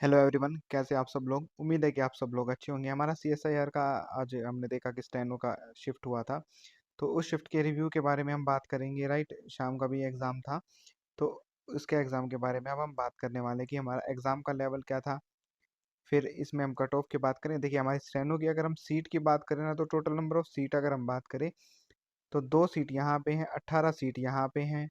Hello everyone, कैसे आप सब लोग। उम्मीद है कि आप सब लोग अच्छे होंगे। हमारा सीएसआईआर का आज हमने देखा कि स्टेनो का शिफ्ट हुआ था, तो उस शिफ्ट के रिव्यू के बारे में हम बात करेंगे। राइट, शाम का भी एग्ज़ाम था, तो उसके एग्ज़ाम के बारे में अब हम बात करने वाले हैं कि हमारा एग्ज़ाम का लेवल क्या था। फिर इसमें हम कट ऑफ की बात करें। देखिए, हमारी स्टेनो की अगर हम सीट की बात करें ना, तो टोटल नंबर ऑफ सीट अगर हम बात करें तो 2 सीट यहाँ पे हैं, 18 सीट यहाँ पे हैं,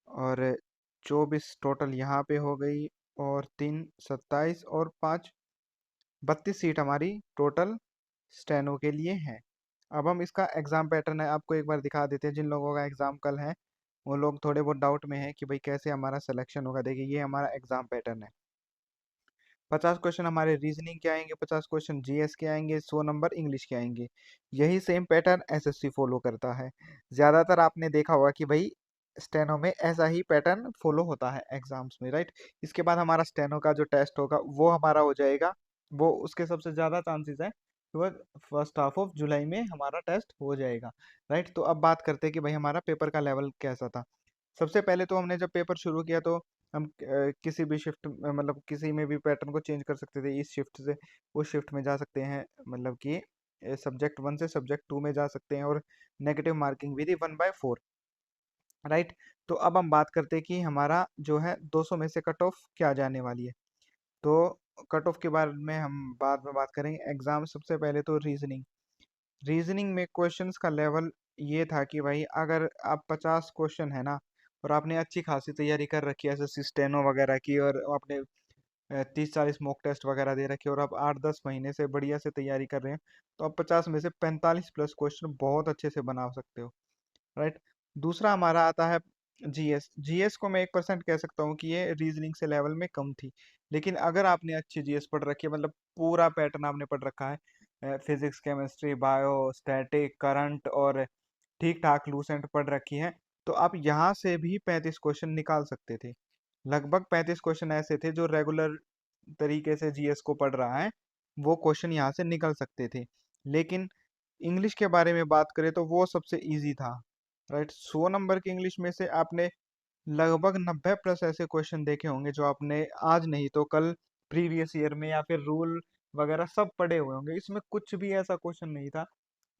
और 24 टोटल यहाँ पे हो गई, और 3 27 और 5 32 सीट हमारी टोटल स्टेनो के लिए है। अब हम इसका एग्ज़ाम पैटर्न है आपको एक बार दिखा देते हैं। जिन लोगों का एग्ज़ाम कल है वो लोग थोड़े बहुत डाउट में हैं कि भाई कैसे हमारा सिलेक्शन होगा। देखिए, ये हमारा एग्ज़ाम पैटर्न है। 50 क्वेश्चन हमारे रीजनिंग के आएंगे, 50 क्वेश्चन जीएस के आएंगे, 100 नंबर इंग्लिश के आएंगे। यही सेम पैटर्न एसएससी फॉलो करता है। ज़्यादातर आपने देखा होगा कि भाई स्टेनो में ऐसा ही पैटर्न फॉलो होता है एग्जाम्स में। राइट, इसके बाद हमारा स्टेनो का जो टेस्ट होगा वो हमारा हो जाएगा। वो उसके सबसे ज़्यादा चांसेस है कि वो फर्स्ट हाफ ऑफ जुलाई में हमारा टेस्ट हो जाएगा। राइट, तो अब बात करते हैं कि भाई हमारा पेपर का लेवल कैसा था। सबसे पहले तो हमने जब पेपर शुरू किया तो हम किसी भी शिफ्ट मतलब किसी में भी पैटर्न को चेंज कर सकते थे। इस शिफ्ट से उस शिफ्ट में जा सकते हैं, मतलब कि सब्जेक्ट 1 से सब्जेक्ट 2 में जा सकते हैं, और नेगेटिव मार्किंग विधि 1/4। राइट, तो अब हम बात करते हैं कि हमारा जो है 200 में से कट ऑफ क्या जाने वाली है। तो कट ऑफ के बारे में हम बाद में बात करेंगे। एग्जाम सबसे पहले तो रीजनिंग। रीजनिंग में क्वेश्चंस का लेवल ये था कि भाई अगर आप 50 क्वेश्चन है ना, और आपने अच्छी खासी तैयारी कर रखी है जैसे स्टेनो वगैरह की, और आपने 30 40 मॉक टेस्ट वगैरह दे रखे, और आप 8 10 महीने से बढ़िया से तैयारी कर रहे हैं, तो आप 50 में से 45 प्लस क्वेश्चन बहुत अच्छे से बना सकते हो। राइट, दूसरा हमारा आता है जीएस। जीएस को मैं 1% कह सकता हूँ कि ये रीजनिंग से लेवल में कम थी। लेकिन अगर आपने अच्छी जीएस पढ़ रखी है, मतलब पूरा पैटर्न आपने पढ़ रखा है, physics chemistry bio static current, और ठीक ठाक लूसेंट पढ़ रखी है, तो आप यहाँ से भी 35 क्वेश्चन निकाल सकते थे। लगभग 35 क्वेश्चन ऐसे थे जो रेगुलर तरीके से जीएस को पढ़ रहा है, वो क्वेश्चन यहाँ से निकल सकते थे। लेकिन इंग्लिश के बारे में बात करें तो वो सबसे इजी था। राइट, 100 नंबर की इंग्लिश में से आपने लगभग 90 प्लस ऐसे क्वेश्चन देखे होंगे जो आपने आज नहीं तो कल प्रीवियस ईयर में या फिर रूल वगैरह सब पढ़े हुए होंगे। इसमें कुछ भी ऐसा क्वेश्चन नहीं था,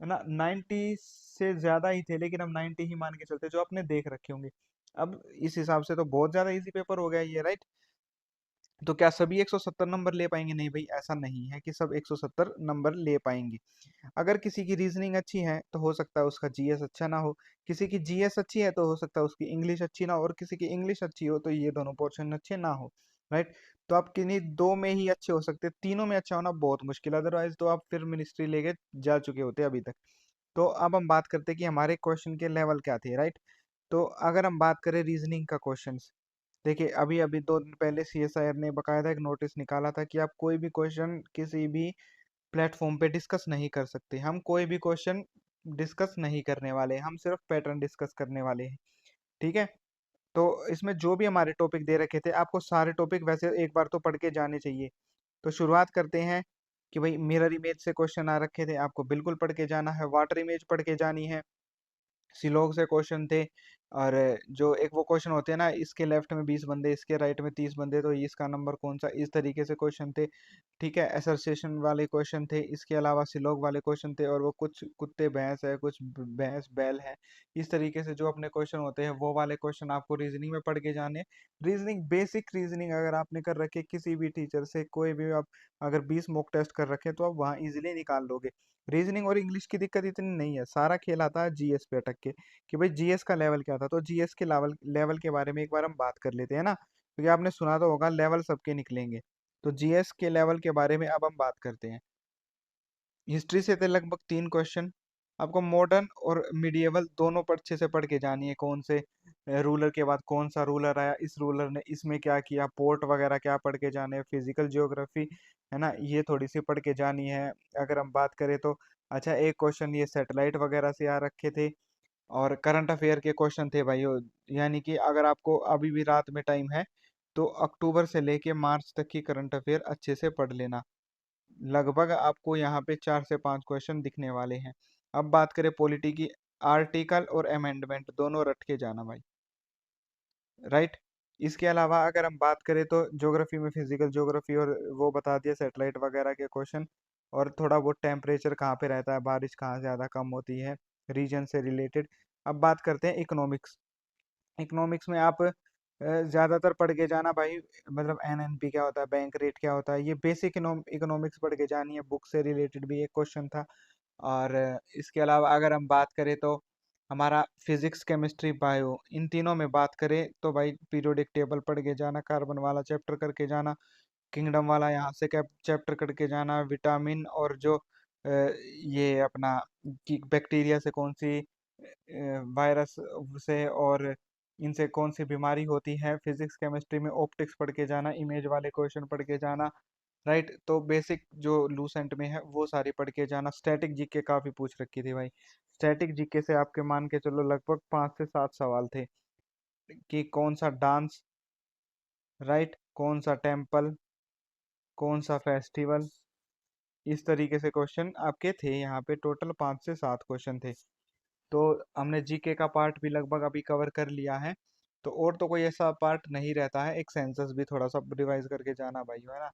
है ना। 90 से ज्यादा ही थे, लेकिन हम 90 ही मान के चलते जो आपने देख रखे होंगे। अब इस हिसाब से तो बहुत ज्यादा इजी पेपर हो गया ये। राइट, तो क्या सभी 170 नंबर ले पाएंगे? नहीं भाई, ऐसा नहीं है कि सब 170 नंबर ले पाएंगे। अगर किसी की रीजनिंग अच्छी है तो हो सकता है उसका जीएस अच्छा ना हो, किसी की जीएस अच्छी है तो हो सकता है उसकी इंग्लिश अच्छी ना हो, और किसी की इंग्लिश अच्छी हो तो ये दोनों पोर्शन अच्छे ना हो। राइट, तो आप किन्हीं दो में ही अच्छे हो सकते हैं, तीनों में अच्छा होना बहुत मुश्किल है। अदरवाइज तो आप फिर मिनिस्ट्री लेके जा चुके होते अभी तक। तो अब हम बात करते हैं कि हमारे क्वेश्चन के लेवल क्या थे। राइट, तो अगर हम बात करें रीजनिंग का क्वेश्चंस, देखिए अभी अभी 2 दिन पहले सीएसआईआर ने बकायदा एक नोटिस निकाला था कि आप कोई भी क्वेश्चन किसी भी प्लेटफॉर्म पे डिस्कस नहीं कर सकते। हम कोई भी क्वेश्चन डिस्कस नहीं करने वाले, हम सिर्फ पैटर्न डिस्कस करने वाले हैं। ठीक है, तो इसमें जो भी हमारे टॉपिक दे रखे थे, आपको सारे टॉपिक वैसे एक बार तो पढ़ के जाने चाहिए। तो शुरुआत करते हैं कि भाई मिरर इमेज से क्वेश्चन आ रखे थे, आपको बिल्कुल पढ़ के जाना है। वाटर इमेज पढ़ के जानी है। सिलोग से क्वेश्चन थे, और जो एक वो क्वेश्चन होते हैं ना, इसके लेफ्ट में 20 बंदे, इसके राइट में 30 बंदे, तो इसका नंबर कौन सा, इस तरीके से क्वेश्चन थे। ठीक है, एसोसिएशन वाले क्वेश्चन थे। इसके अलावा सिलोग वाले क्वेश्चन थे, और वो कुछ कुत्ते भैंस है, कुछ भैंस बैल है, इस तरीके से जो अपने क्वेश्चन होते हैं वो वाले क्वेश्चन आपको रीजनिंग में पढ़ के जाने। रीजनिंग, बेसिक रीजनिंग अगर आपने कर रखे किसी भी टीचर से, कोई भी आप अगर 20 मॉक टेस्ट कर रखे तो आप वहाँ इजिली निकाल लोगे। रीजनिंग और इंग्लिश की दिक्कत इतनी नहीं है, सारा खेल आता है जीएस पे अटक के कि भाई जीएस का लेवल क्या था। तो जीएस के लेवल लेवल के बारे में एक बार हम बात कर लेते हैं ना, क्योंकि आपने सुना तो होगा लेवल सबके निकलेंगे। तो जीएस के लेवल के बारे में अब हम बात करते हैं। हिस्ट्री से थे लगभग 3 क्वेश्चन। आपको मॉडर्न और मिडिएवल दोनों पर अच्छे से पढ़ के जानी है। कौन से रूलर के बाद कौन सा रूलर आया, इस रूलर ने इसमें क्या किया, पोर्ट वगैरह क्या पढ़ के जाने, फिजिकल जियोग्राफी, है ना, ये थोड़ी सी पढ़ के जानी है। अगर हम बात करें तो अच्छा, एक क्वेश्चन ये सैटेलाइट वगैरह से आ रखे थे, और करंट अफेयर के क्वेश्चन थे भाई। यानी कि अगर आपको अभी भी रात में टाइम है तो अक्टूबर से लेके मार्च तक की करंट अफेयर अच्छे से पढ़ लेना। लगभग आपको यहाँ पे 4 से 5 क्वेश्चन दिखने वाले हैं। अब बात करें पॉलिटी की, आर्टिकल और अमेंडमेंट दोनों रट के जाना भाई। राइट, इसके अलावा अगर हम बात करें तो ज्योग्राफी में फिजिकल ज्योग्राफी और वो बता दिया सेटेलाइट वगैरह के क्वेश्चन, और थोड़ा बहुत टेम्परेचर कहाँ पे रहता है, बारिश कहाँ ज़्यादा कम होती है, रीजन से रिलेटेड। अब बात करते हैं इकोनॉमिक्स। इकोनॉमिक्स में आप ज़्यादातर पढ़ के जाना भाई, मतलब एनएनपी क्या होता है, बैंक रेट क्या होता है, ये बेसिक इकोनॉमिक्स पढ़ के जानी है, बुक से रिलेटेड भी एक क्वेश्चन था। और इसके अलावा अगर हम बात करें तो हमारा फिजिक्स केमिस्ट्री बायो, इन तीनों में बात करें तो भाई पीरियोडिक टेबल पढ़ के जाना, कार्बन वाला चैप्टर करके जाना, किंगडम वाला यहाँ से चैप्टर करके जाना, विटामिन और जो ये अपना कि बैक्टीरिया से कौन सी वायरस से और इनसे कौन सी बीमारी होती है, फिजिक्स केमिस्ट्री में ऑप्टिक्स पढ़ के जाना, इमेज वाले क्वेश्चन पढ़ के जाना, राइट। तो बेसिक जो लूसेंट में है वो सारी पढ़ के जाना। स्टैटिक जीके काफी पूछ रखी थी भाई, स्टैटिक जीके से आपके मान के चलो लगभग 5 से 7 सवाल थे, कि कौन सा डांस, राइट, कौन सा टेम्पल, कौन सा फेस्टिवल, इस तरीके से क्वेश्चन आपके थे यहाँ पे। टोटल 5 से 7 क्वेश्चन थे। तो हमने जीके का पार्ट भी लगभग अभी कवर कर लिया है। तो और तो कोई ऐसा पार्ट नहीं रहता है, एक सेंसस भी थोड़ा सा रिवाइज करके जाना भाई, है ना।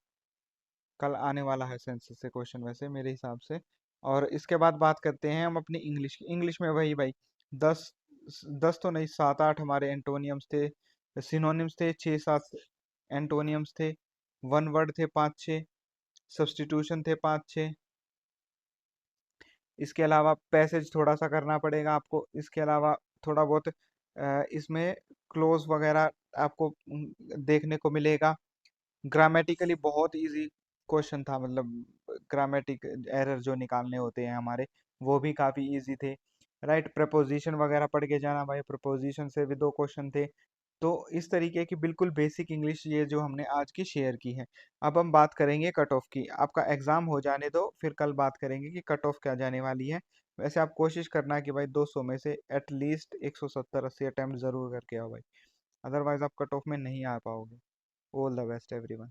कल आने वाला है सेंसस से क्वेश्चन वैसे मेरे हिसाब से। और इसके बाद बात करते हैं हम अपनी इंग्लिश की। इंग्लिश में वही भाई 10, 10 तो नहीं, 7 8 हमारे एंटोनियम्स थे, सिनोनिम्स थे 6 7 एंटोनियम्स थे, वन वर्ड थे 5 6, सब्स्टिट्यूशन थे 5 6। इसके अलावा पैसेज थोड़ा सा करना पड़ेगा आपको। इसके अलावा थोड़ा बहुत इसमें क्लोज वगैरह आपको देखने को मिलेगा। ग्रामेटिकली बहुत इजी क्वेश्चन था, मतलब ग्रामेटिक एरर जो निकालने होते हैं हमारे, वो भी काफ़ी इजी थे, राइट। प्रपोजिशन वगैरह पढ़ के जाना भाई, प्रपोजिशन से भी 2 क्वेश्चन थे। तो इस तरीके की बिल्कुल बेसिक इंग्लिश ये जो हमने आज की शेयर की है। अब हम बात करेंगे कट ऑफ की। आपका एग्ज़ाम हो जाने दो, फिर कल बात करेंगे कि कट ऑफ क्या जाने वाली है। वैसे आप कोशिश करना कि भाई 200 में से एटलीस्ट 170 80 अटैम्प्ट ज़रूर करके आओ भाई, अदरवाइज आप कट ऑफ में नहीं आ पाओगे। All the best everyone.